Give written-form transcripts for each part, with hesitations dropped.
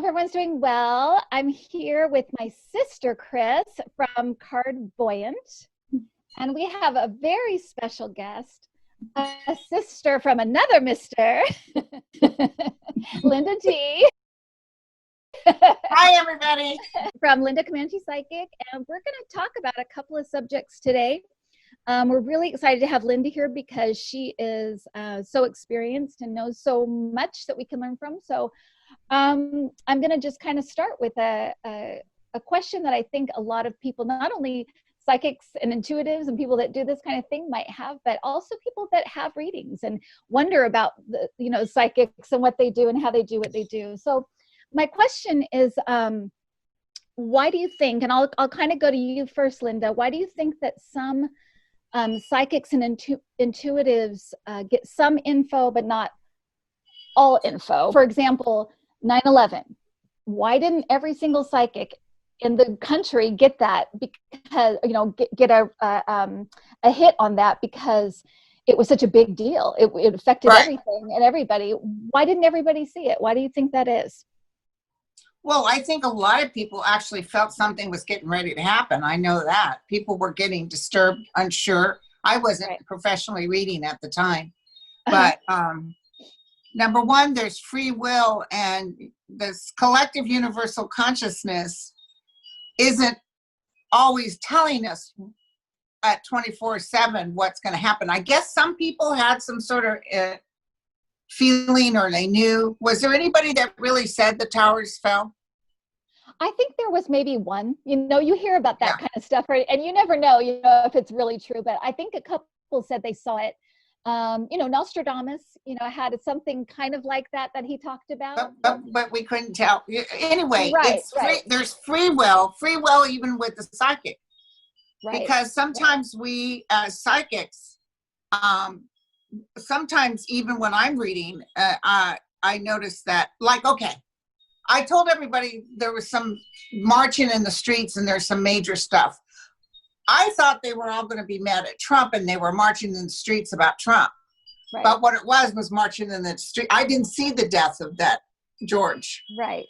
everyone's doing well. I'm here with my sister, Kris, from Card Voyant. And we have a very special guest, a sister from another mister, Linda G. Hi, everybody. From Comanche Psychic. And we're going to talk about a couple of subjects today. We're really excited to have Linda here because she is so experienced and knows so much that we can learn from. So I'm going to just kind of start with a question that I think a lot of people, not only psychics and intuitives and people that do this kind of thing might have, but also people that have readings and wonder about the, psychics and what they do and how they do what they do. So my question is, why do you think, and I'll kind of go to you first, Linda, why do you think that some psychics and intuitives get some info, but not all info? For example, 9/11. Why didn't every single psychic in the country get that? Because get a hit on that because it was such a big deal. It affected everything and everybody. Why didn't everybody see it? Why do you think that is? Well, I think a lot of people actually felt something was getting ready to happen. I know that. People were getting disturbed, unsure. I wasn't professionally reading at the time. But number one, there's free will, and this collective universal consciousness isn't always telling us at 24/7 what's going to happen. I guess some people had some sort of feeling, or they knew. Was there anybody that really said the towers fell? I think there was maybe one. You hear about that kind of stuff, right? And you never know, if it's really true. But I think a couple said they saw it. Nostradamus, had something kind of like that he talked about. But we couldn't tell. Anyway, it's free. There's free will even with the psychic. Right. Because sometimes we as psychics, sometimes even when I'm reading, I notice that, I told everybody there was some marching in the streets and there's some major stuff. I thought they were all going to be mad at Trump and they were marching in the streets about Trump. Right. But what it was marching in the street. I didn't see the death of that George. Right.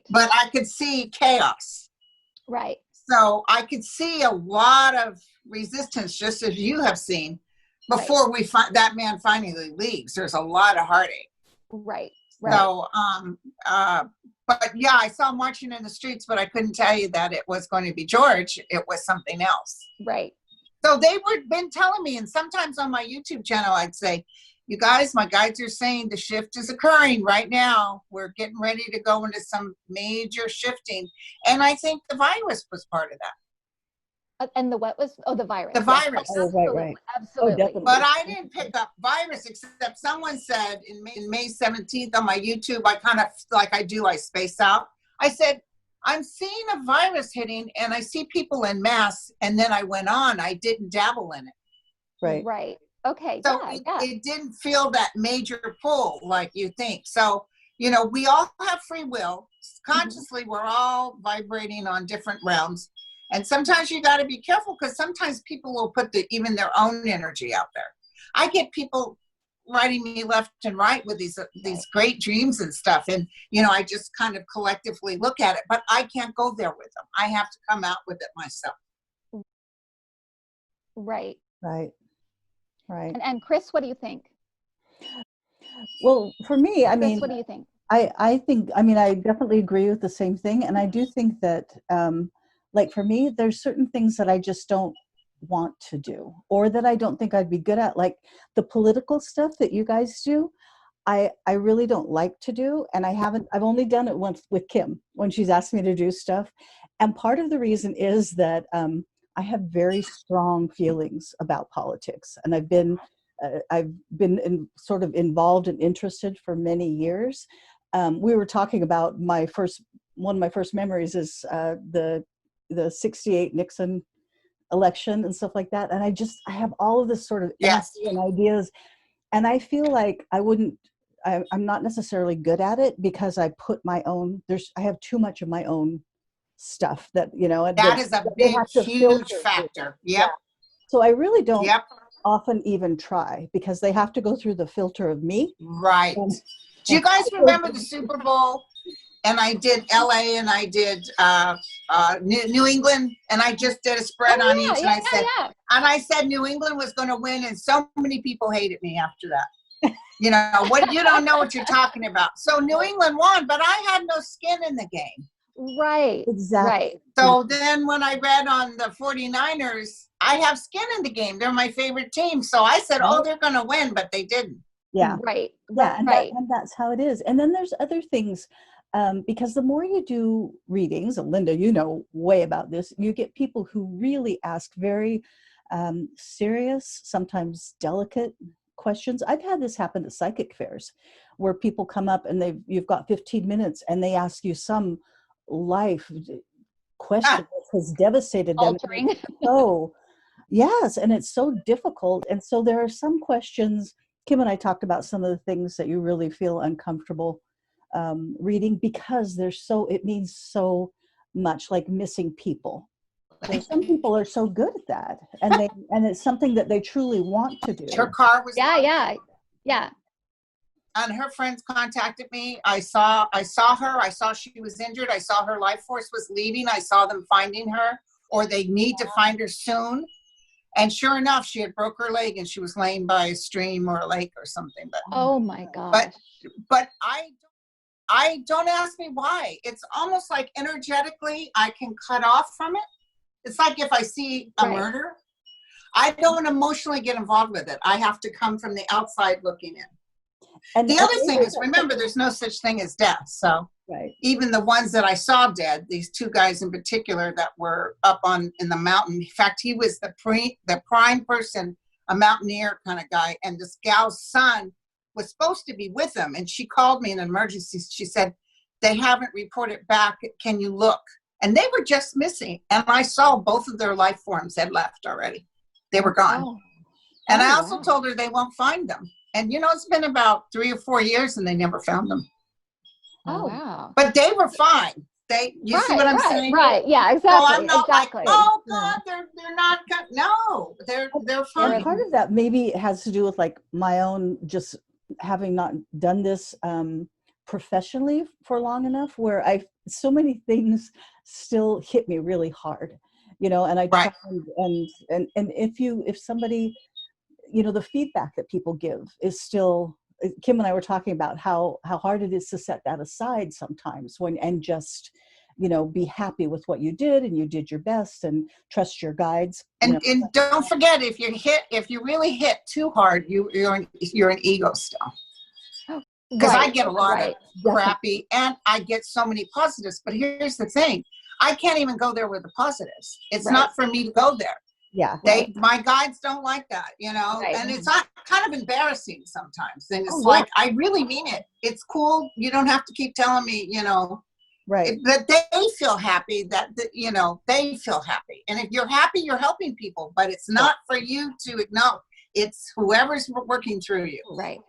But I could see chaos. Right. So I could see a lot of resistance, just as you have seen, before that man finally leaves. There's a lot of heartache. Right. So, but yeah, I saw marching in the streets, but I couldn't tell you that it was going to be George. It was something else. Right. So they been telling me, and sometimes on my YouTube channel, I'd say, you guys, my guides are saying the shift is occurring right now. We're getting ready to go into some major shifting. And I think the virus was part of that. And the what was? Oh, the virus. The virus. Oh, right. Absolutely. Oh, but I didn't pick up virus, except someone said in May 17th on my YouTube, I kind of, I space out. I said, I'm seeing a virus hitting and I see people in mass. And then I went on. I didn't dabble in it. Right. Okay. So it didn't feel that major pull like you think. So, we all have free will. Consciously, we're all vibrating on different realms. And sometimes you got to be careful because sometimes people will put even their own energy out there. I get people writing me left and right with these great dreams and stuff. And, I just kind of collectively look at it, but I can't go there with them. I have to come out with it myself. Right. And Kris, what do you think? Well, for me, Kris, what do you think? I think, I definitely agree with the same thing. And I do think that, for me, there's certain things that I just don't want to do, or that I don't think I'd be good at, like the political stuff that you guys do. I really don't like to do. And I've only done it once with Kim when she's asked me to do stuff. And part of the reason is that I have very strong feelings about politics. And I've been sort of involved and interested for many years. We were talking about one of my first memories is the 68 Nixon election and stuff like that. And I have all of this sort of energy and ideas. And I feel like I'm not necessarily good at it because I put I have too much of my own stuff that is a big, huge factor. Yep. Yeah. So I really don't often even try because they have to go through the filter of me. Right. Do you guys remember the Super Bowl and I did LA, and I did New England, and I just did a spread on each. And I said New England was going to win, and so many people hated me after that. You know what? You don't know what you're talking about. So New England won, but I had no skin in the game. Right. Exactly. Right. So then when I read on the 49ers, I have skin in the game. They're my favorite team. So I said, oh, they're going to win, but they didn't. Yeah. Right. Yeah. And, right. and that's how it is. And then there's other things, because the more you do readings, and Linda, you know way about this, you get people who really ask very serious, sometimes delicate questions. I've had this happen at psychic fairs where people come up and you've got 15 minutes and they ask you some life question that has devastated them. Altering. Oh, yes. And it's so difficult. And so there are some questions. Kim and I talked about some of the things that you really feel uncomfortable reading because it means so much, like missing people. And some people are so good at that, and it's something that they truly want to do. Her car was yeah. And her friends contacted me. I saw her. I saw she was injured. I saw her life force was leaving. I saw them finding her, or they need to find her soon. And sure enough, she had broke her leg and she was laying by a stream or a lake or something. But oh my God! But I don't ask me why. It's almost like energetically I can cut off from it. It's like if I see a murder, I don't emotionally get involved with it. I have to come from the outside looking in. And the other thing is, remember, there's no such thing as death. So even the ones that I saw dead, these two guys in particular that were up in the mountain. In fact, he was the prime person, a mountaineer kind of guy. And this gal's son was supposed to be with him. And she called me in an emergency. She said, they haven't reported back. Can you look? And they were just missing. And I saw both of their life forms had left already. They were gone. Oh. And I also told her they won't find them. And, you know, it's been about 3 or 4 years and they never found them. Oh, wow. But they were fine. You see what I'm saying? Right. Yeah, exactly. So I'm not like, oh, God, they're not good. No, they're fine. And part of that maybe has to do with like my own just having not done this professionally for long enough where so many things still hit me really hard, you know, and I try and if somebody, you know, the feedback that people give is still, Kim and I were talking about how hard it is to set that aside sometimes and just, you know, be happy with what you did and you did your best and trust your guides. And don't forget, if you really hit too hard, you're an ego still. Because I get a lot of crappy and I get so many positives. But here's the thing. I can't even go there with the positives. It's not for me to go there. Yeah. My guides don't like that, you know, and it's kind of embarrassing sometimes. And it's like, I really mean it. It's cool. You don't have to keep telling me, you know, that they feel happy, that you know, they feel happy. And if you're happy, you're helping people, but it's not for you to acknowledge. It's whoever's working through you. Right.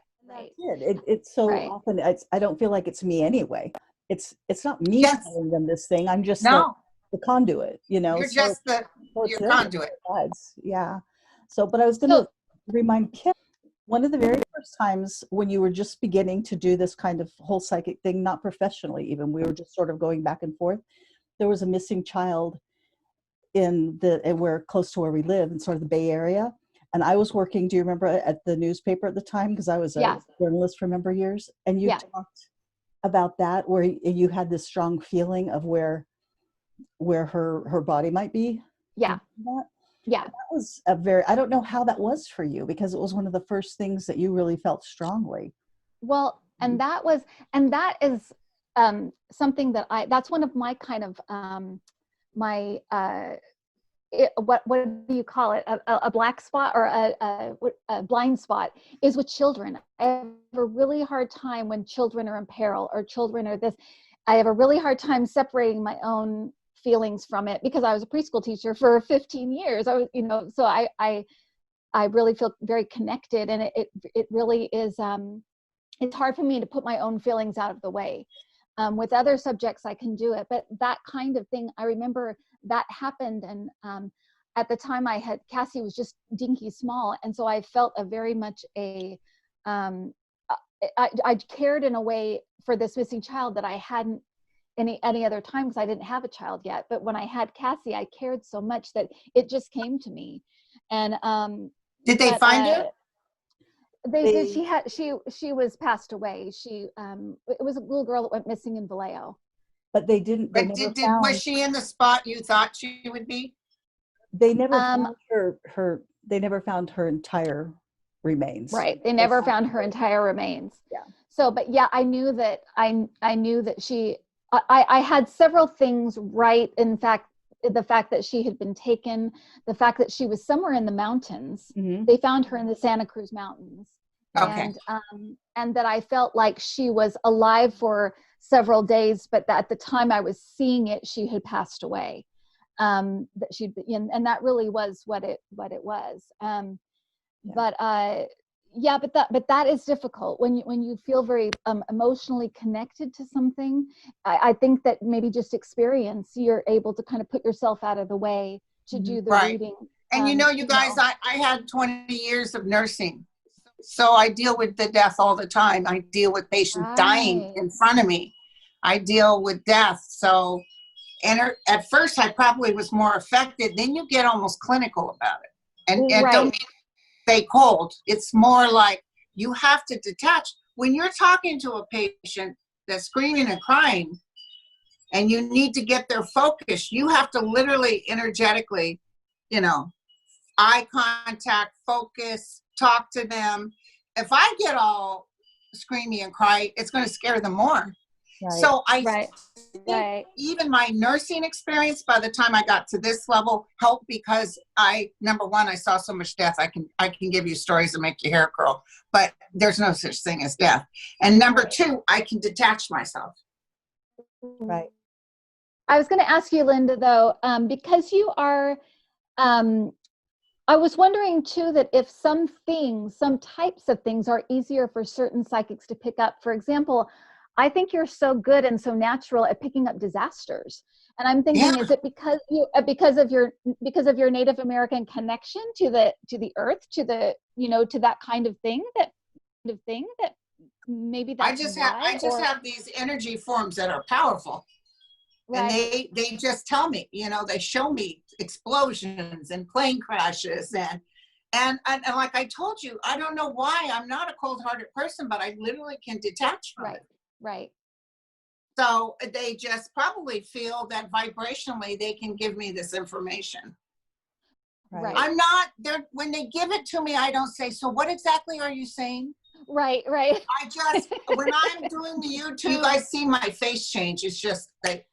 It's so often I don't feel like it's me anyway. It's not me telling them this thing. I'm just the conduit, you know. You're just your conduit. Yeah. So, but I was going to remind Kim, one of the very first times when you were just beginning to do this kind of whole psychic thing, not professionally even, we were just sort of going back and forth. There was a missing child and we're close to where we live in sort of the Bay Area. And I was working, do you remember, at the newspaper at the time? Because I was a journalist for a number of years. And you talked about that, where you had this strong feeling of where her body might be. Yeah. That was I don't know how that was for you, because it was one of the first things that you really felt strongly. Well, and that is something that's one of my kind of, what do you call it? A black spot or a blind spot is with children. I have a really hard time when children are in peril or children are this. I have a really hard time separating my own feelings from it because I was a preschool teacher for 15 years. I was, you know, so I really feel very connected, and it really is. It's hard for me to put my own feelings out of the way. With other subjects, I can do it, but that kind of thing, I remember that happened. And at the time Cassie was just dinky small. And so I felt very much I cared in a way for this missing child that I hadn't any other time because I didn't have a child yet. But when I had Cassie, I cared so much that it just came to me. And did they find her? They did. She was passed away. It was a little girl that went missing in Vallejo. But they didn't. They never found, was she in the spot you thought she would be? They never found her. They never found her entire remains. Right. They never found her entire remains. Yeah. So, but yeah, I knew that I had several things right. In fact, the fact that she had been taken, the fact that she was somewhere in the mountains. Mm-hmm. They found her in the Santa Cruz Mountains. Okay. And that I felt like she was alive for several days, but that at the time I was seeing it, she had passed away. That she'd been, and that really was what it was. But that is difficult when you feel very emotionally connected to something. I think that maybe just experience, you're able to kind of put yourself out of the way to do the reading. And you guys, I had 20 years of nursing, so I deal with the death all the time. I deal with patients dying in front of me. I deal with death. So, and at first I probably was more affected. Then you get almost clinical about it, and don't mean stay cold. It's more like you have to detach. When you're talking to a patient that's screaming and crying and you need to get their focus, you have to literally energetically, eye contact, focus, talk to them. If I get all screamy and cry, it's going to scare them more. Right. So I think even my nursing experience, by the time I got to this level, helped because number one, I saw so much death. I can give you stories that make your hair curl, but there's no such thing as death. And number two, I can detach myself. Right. I was going to ask you, Linda, though, because you are, I was wondering too that if some types of things are easier for certain psychics to pick up. For example, I think you're so good and so natural at picking up disasters. And I'm thinking, is it because of your Native American connection to the earth, to that kind of thing that maybe that's I just have these energy forms that are powerful. Right. And they just tell me, they show me explosions and plane crashes and like I told you, I don't know why I'm not a cold-hearted person, but I literally can detach from it. Right. So they just probably feel that vibrationally they can give me this information. Right. I'm not there when they give it to me. I don't say, so what exactly are you saying? Right. I just, when I'm doing the YouTube, I see my face change. It's just like,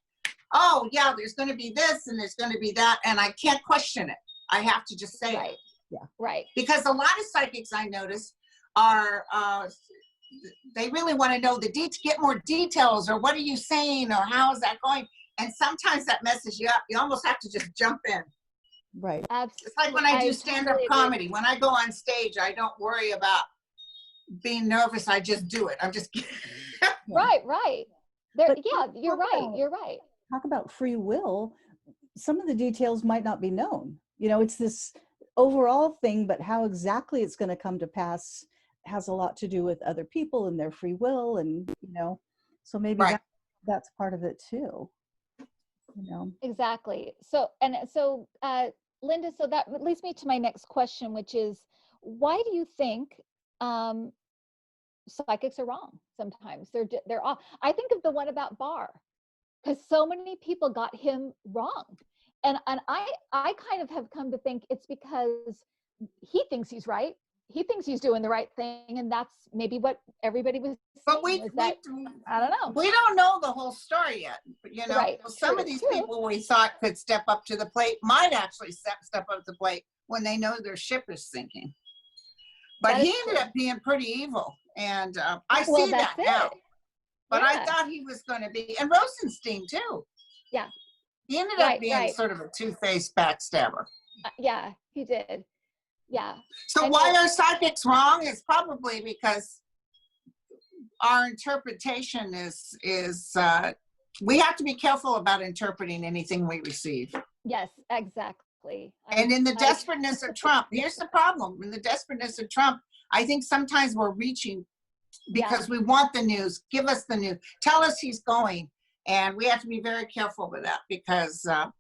oh yeah, there's going to be this and there's going to be that. And I can't question it. I have to just say it. Yeah. Right. Because a lot of psychics I notice are, they really want to know get more details, or what are you saying, or how is that going? And sometimes that messes you up. You almost have to just jump in. Right. Absolutely. It's like when I do stand-up comedy. When I go on stage, I don't worry about being nervous. I just do it. I'm just Right. You're right. Talk about free will. Some of the details might not be known. It's this overall thing, but how exactly it's going to come to pass has a lot to do with other people and their free will, and so maybe that's part of it too. Exactly. So Linda, so that leads me to my next question, which is, why do you think psychics are wrong sometimes? They're off. I think of the one about Barr, because so many people got him wrong, and I kind of have come to think it's because he thinks he's right. He thinks he's doing the right thing, and that's maybe what everybody was saying. But I don't know. We don't know the whole story yet. Right. Some of these people we thought could step up to the plate might actually step up to the plate when they know their ship is sinking. But he ended up being pretty evil, and I see that now. But I thought he was going to be, and Rosenstein too. Yeah. He ended up being sort of a two-faced backstabber. Yeah, he did. Yeah. So why are psychics wrong? It's probably because our interpretation is we have to be careful about interpreting anything we receive. Yes, exactly. And in the desperateness of Trump, here's the problem. In the desperateness of Trump, I think sometimes we're reaching because we want the news. Give us the news. Tell us he's going. And we have to be very careful with that because had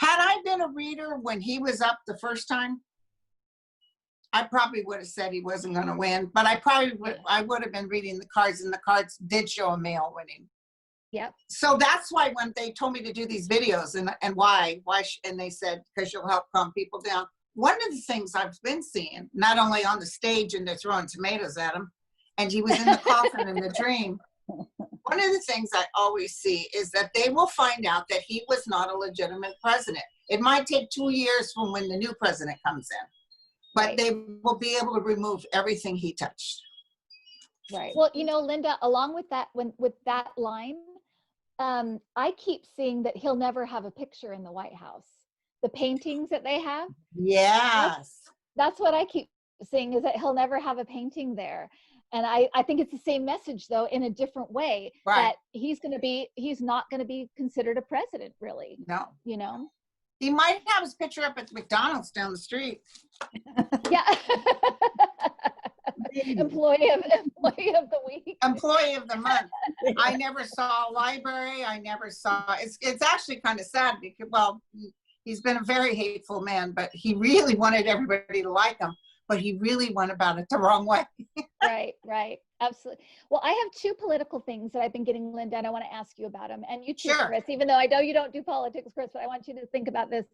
I been a reader when he was up the first time, I probably would have said he wasn't going to win, but I would have been reading the cards, and the cards did show a male winning. Yep. So that's why when they told me to do these videos and why, and they said, because you'll help calm people down. One of the things I've been seeing, not only on the stage and they're throwing tomatoes at him, and he was in the coffin in the dream. One of the things I always see is that they will find out that he was not a legitimate president. It might take 2 years from when the new president comes in, but they will be able to remove everything he touched. Right. Well, you know, Linda, along with that, with that line, I keep seeing that he'll never have a picture in the White House. The paintings that they have. Yes. That's what I keep seeing, is that he'll never have a painting there. And I think it's the same message, though, in a different way, that he's not going to be considered a president, really. No. You know? He might have his picture up at McDonald's down the street. Yeah. Employee of the week. Employee of the month. I never saw a library. I never saw, it's actually kind of sad because, well, he's been a very hateful man, but he really wanted everybody to like him, but he really went about it the wrong way. Right. Absolutely. Well, I have two political things that I've been getting, Linda, and I want to ask you about them. And you too, Sure. Kris, even though I know you don't do politics, Kris, but I want you to think about this.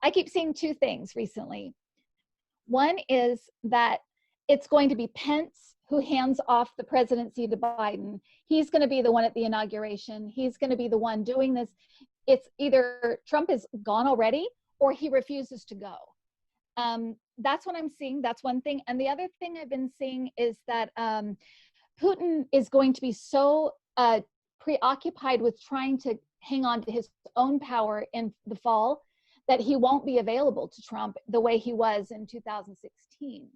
I keep seeing two things recently. One is that it's going to be Pence who hands off the presidency to Biden. He's going to be the one at the inauguration. He's going to be the one doing this. It's either Trump is gone already or he refuses to go. That's what I'm seeing. That's one thing. And the other thing I've been seeing is that Putin is going to be so preoccupied with trying to hang on to his own power in the fall that he won't be available to Trump the way he was in 2016.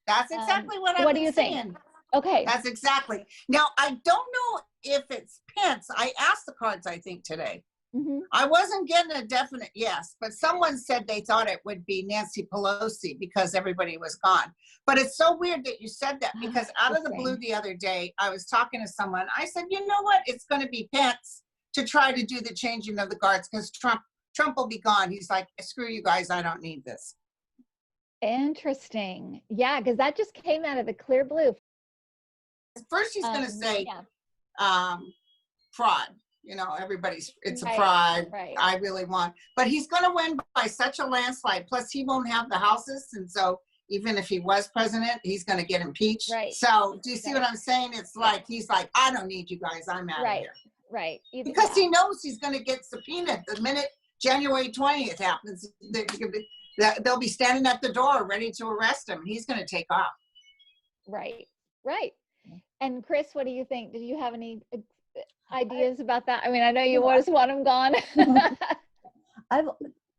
That's exactly what I'm saying. Think? Okay. That's exactly. Now, I don't know if it's Pence. I asked the cards, I think, today. Mm-hmm. I wasn't getting a definite yes, but someone said they thought it would be Nancy Pelosi because everybody was gone. But it's so weird that you said that, because out of the blue the other day, I was talking to someone. I said, you know what? It's going to be Pence to try to do the changing of the guards because Trump will be gone. He's like, screw you guys. I don't need this. Interesting. Yeah, because that just came out of the clear blue. First, he's going to say fraud. You know, it's a fraud. Right. I really want, but he's going to win by such a landslide. Plus, he won't have the houses. And so even if he was president, he's going to get impeached. Right. So do you see what I'm saying? It's like, he's like, I don't need you guys. I'm out of here. Right. Because he knows he's going to get subpoenaed the minute January 20th happens. They'll be standing at the door ready to arrest him. He's going to take off. Right. And Kris, what do you think? Did you have any ideas about that? I mean, I know you always want him gone. I've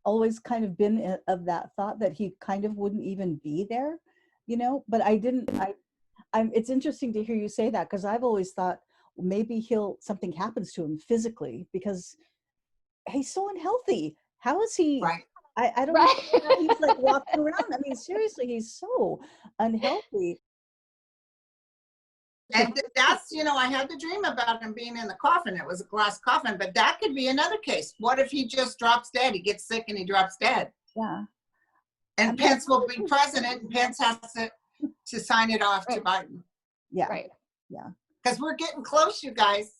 always kind of been of that thought that he kind of wouldn't even be there, you know, but it's interesting to hear you say that, because I've always thought maybe something happens to him physically because he's so unhealthy. How is he? Right. I don't know how he's like walking around. I mean, seriously, he's so unhealthy. And that's, you know, I had the dream about him being in the coffin. It was a glass coffin, but that could be another case. What if he just drops dead? He gets sick and he drops dead. Yeah. And Pence will be president, and Pence has to sign it off to Biden. Yeah. Right. Yeah. Because we're getting close, you guys.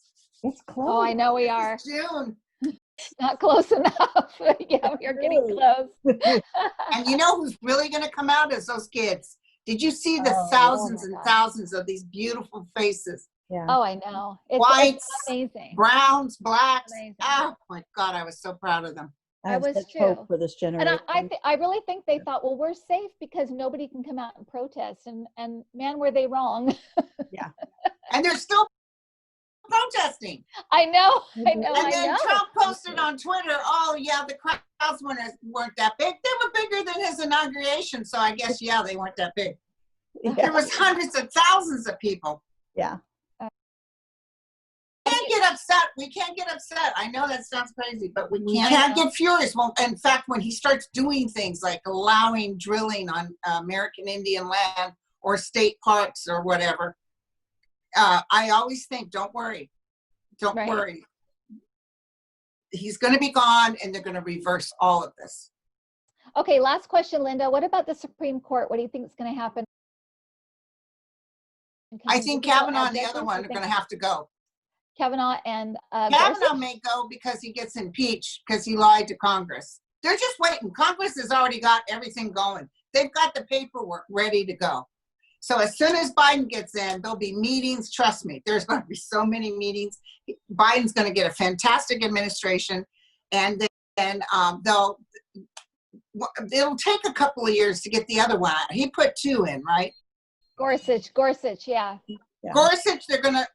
It's close. Oh, I know we are. June. Not close enough. Yeah, we're getting close. And you know who's really going to come out is those kids. Did you see the thousands and thousands of these beautiful faces? Yeah. Oh, I know. Whites, it's amazing. Browns, blacks. Amazing. Oh my God, I was so proud of them. That was such true. hope for this generation. And I really think they thought, well, we're safe because nobody can come out and protest. And man, were they wrong. Yeah. And they're still protesting. I know. And then Trump posted on Twitter, oh yeah, the crowds weren't that big. They were bigger than his inauguration. So I guess, yeah, they weren't that big. Yeah. There was hundreds of thousands of people. Yeah. We can't get upset. We can't get upset. I know that sounds crazy, but we can't get furious. Well, in fact, when he starts doing things like allowing drilling on American Indian land or state parks or whatever, I always think, don't worry. Don't worry. he's going to be gone, and they're going to reverse all of this. Okay, last question, Linda. What about the Supreme Court? What do you think is going to happen? I think Kavanaugh and the other one are going to have to go. Kavanaugh and Kavanaugh may go because he gets impeached because he lied to Congress. They're just waiting. Congress has already got everything going. They've got the paperwork ready to go. So as soon as Biden gets in, there'll be meetings. Trust me, there's going to be so many meetings. Biden's going to get a fantastic administration, and then it'll take a couple of years to get the other one out. He put 2 in, right? Gorsuch, yeah. Gorsuch, they're gonna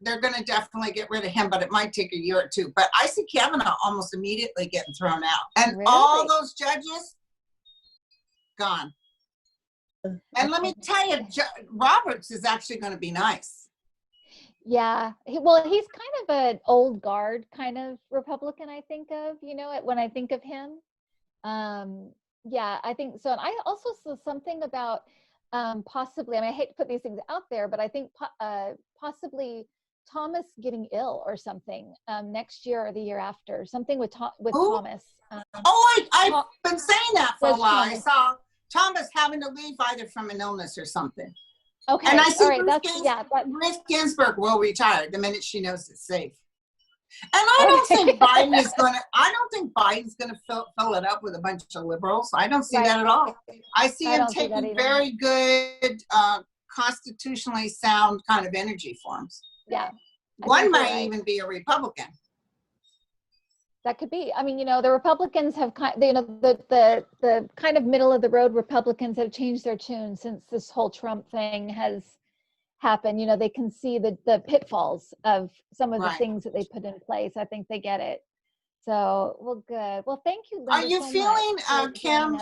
definitely get rid of him, but it might take a year or 2. But I see Kavanaugh almost immediately getting thrown out, and Really? all those judges gone. And let me tell you, Roberts is actually going to be nice. Yeah, well, he's kind of an old guard kind of Republican, I think of, when I think of him. Yeah, I think so. And I also saw something about possibly, I hate to put these things out there, but I think possibly Thomas getting ill or something next year or the year after, something with Thomas. I've been saying that for a while. I saw Thomas having to leave either from an illness or something. Okay. And I see Ruth Ginsburg will retire the minute she knows it's safe. And I don't think Biden's going to fill it up with a bunch of liberals. I don't see that at all. I see him taking very good, constitutionally sound kind of energy forms. Yeah. One might even be a Republican. That could be. I mean, the Republicans have the kind of middle of the road Republicans have changed their tune since this whole Trump thing has happened. They can see the pitfalls of some of the things that they put in place. I think they get it. So, well, good. Well, thank you, Linda, Are you feeling, Kim,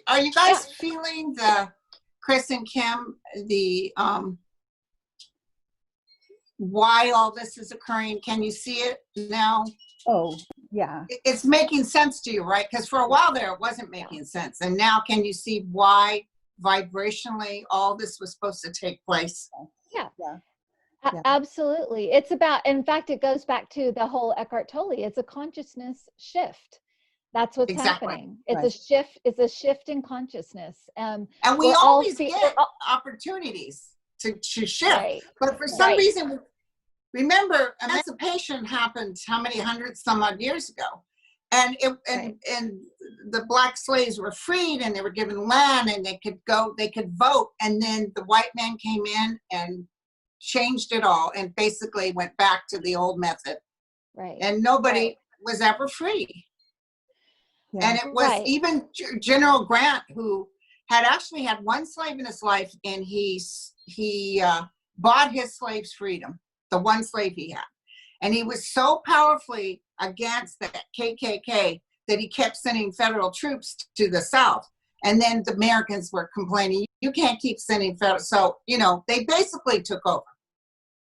are you guys feeling Kris and Kim, why all this is occurring? Can you see it now? Oh, yeah. It's making sense to you, right? Because for a while there, it wasn't making sense. And now can you see why vibrationally all this was supposed to take place? Yeah. Absolutely. It's about, in fact, it goes back to the whole Eckhart Tolle. It's a consciousness shift. That's what's happening. It's a shift in consciousness. And we always get opportunities to shift. But for some reason, remember, emancipation happened how many hundreds some odd years ago. And and the black slaves were freed, and they were given land, and they could vote. And then the white man came in and changed it all, and basically went back to the old method. Right. And nobody was ever free. Yeah. And it was even General Grant, who had actually had one slave in his life, and he bought his slave's freedom, the one slave he had. And he was so powerfully against the KKK that he kept sending federal troops to the South. And then the Americans were complaining, you can't keep sending federal. So, they basically took over.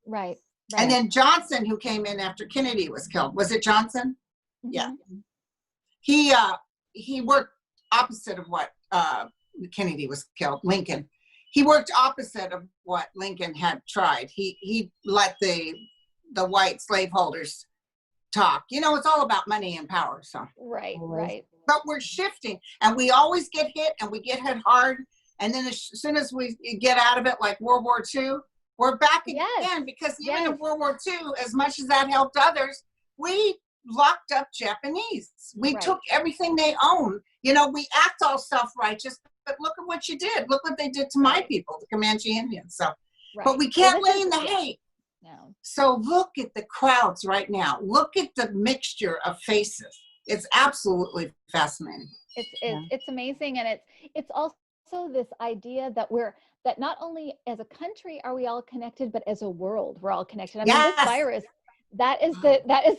Right. And then Johnson, who came in after Kennedy was killed. Was it Johnson? Mm-hmm. Yeah. He worked opposite of what Kennedy was killed, Lincoln. He worked opposite of what Lincoln had tried. He let the white slaveholders talk. It's all about money and power. So right. But we're shifting, and we always get hit, and we get hit hard. And then as soon as we get out of it, like World War II, we're back again. Because even in World War II, as much as that helped others, we locked up Japanese. We took everything they owned. We act all self-righteous, but look at what you did. Look what they did to my people, the Comanche Indians. So, but we can't lay in the hate. No. So look at the crowds right now. Look at the mixture of faces. It's absolutely fascinating. It's amazing, and it's also this idea that that not only as a country are we all connected, but as a world we're all connected. I mean, this virus, that is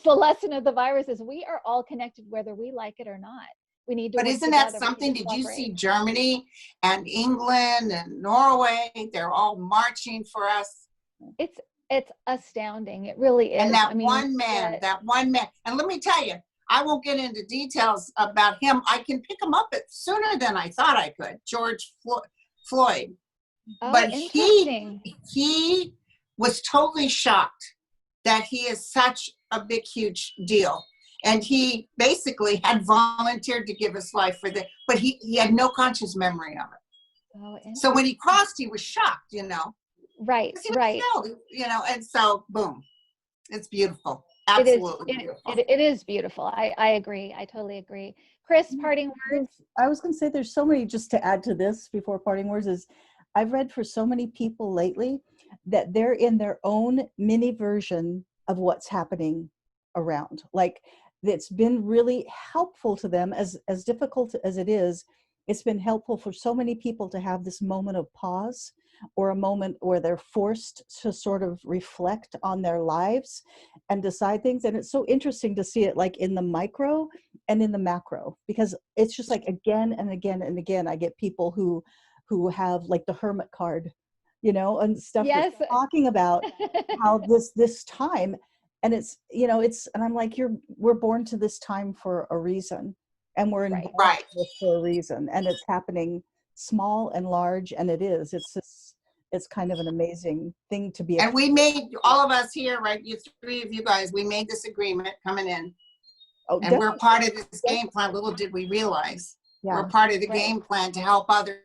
the lesson of the virus, is we are all connected whether we like it or not. We need to. But isn't that something? Did you see Germany and England and Norway? They're all marching for us. It's astounding. It really is. And that one man. And let me tell you, I won't get into details about him. I can pick him up sooner than I thought I could. George Floyd. Oh, but he was totally shocked that he is such a big, huge deal. And he basically had volunteered to give his life for the, but he had no conscious memory of it. Oh, So when he crossed, he was shocked, you know. right, 'Cause he was right. killed, you know, and so boom, it's beautiful. Absolutely beautiful. It is beautiful. I agree. I totally agree. Kris, parting words? I was going to say there's so many, just to add to this before parting words, is I've read for so many people lately that they're in their own mini version of what's happening around. Like, it's been really helpful to them, as difficult as it is. It's been helpful for so many people to have this moment of pause, or a moment where they're forced to sort of reflect on their lives and decide things. And it's so interesting to see it like in the micro and in the macro, because it's just like again and again and again, I get people who have like the hermit card, you know, and stuff, Yes. that's talking about how this time, and it's, you know, it's, and I'm like, we're born to this time for a reason, and we're Right. involved Right. with it for a reason, and it's happening small and large, and it's just, it's kind of an amazing thing to be. And we made, all of us here, right, you three of you guys, we made this agreement coming in. Oh, And we're part of this game plan. Little did we realize. Yeah. We're part of the Right. game plan to help others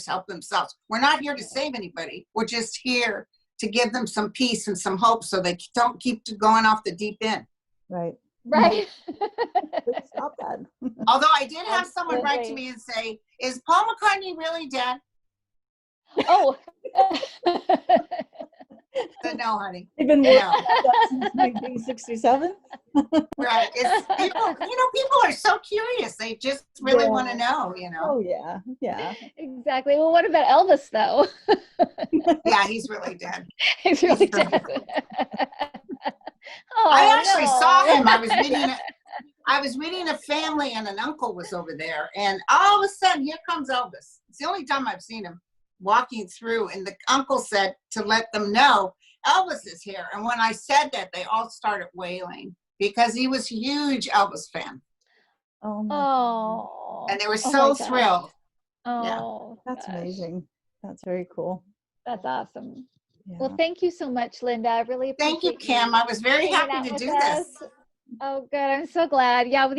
help themselves. We're not here to save anybody. We're just here to give them some peace and some hope so they don't keep going off the deep end. Right. Right. Please stop that. Although I did have someone write to Absolutely. me and say, is Paul McCartney really dead? Oh. I said, no, honey. They've been No. working on that since 1967. Right. It's, people, you know, people are so curious. They just really Yeah. want to know, you know. Oh yeah, yeah. Exactly. Well, what about Elvis, though? Yeah, he's really dead. He's really He's really dead. Oh, I actually no. saw him. I was reading a family, and an uncle was over there, and all of a sudden, here comes Elvis. It's the only time I've seen him walking through, and the uncle said to let them know Elvis is here. And when I said that, they all started wailing because he was a huge Elvis fan, Oh my. Oh. and they were Oh so my gosh. thrilled. Oh, That's gosh. amazing. That's very cool. That's awesome. Yeah. Well, thank you so much, Linda. I really Thank you, appreciate Kim. I was very hanging happy out to with do us. this. Oh, good. I'm so glad. Yeah, well,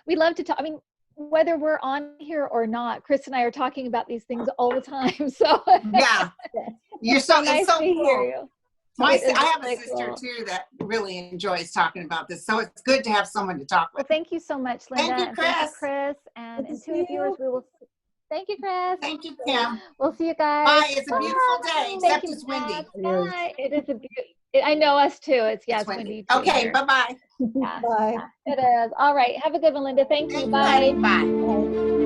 we love to talk. I mean, whether we're on here or not, Kris and I are talking about these things all the time. So Yeah, you're so, nice it's so to hear cool. you. I It is have a really sister cool. too that really enjoys talking about this, so it's good to have someone to talk Well, with. thank you so much, Linda. Thank you, and thank you, Kris. Kris. And Good to see Intuitive viewers, you. we will. Thank you, Kris. Thank you, Kim. We'll see you guys. Bye. It's a beautiful day, Thank except you. it's windy. Bye. It is a beautiful. I know us too. It's It's windy windy. too. Okay, here. bye-bye. Yeah, Bye. it is. All right. Have a good one, Linda. Thank you. Thank you, Bye. honey. Bye. Bye.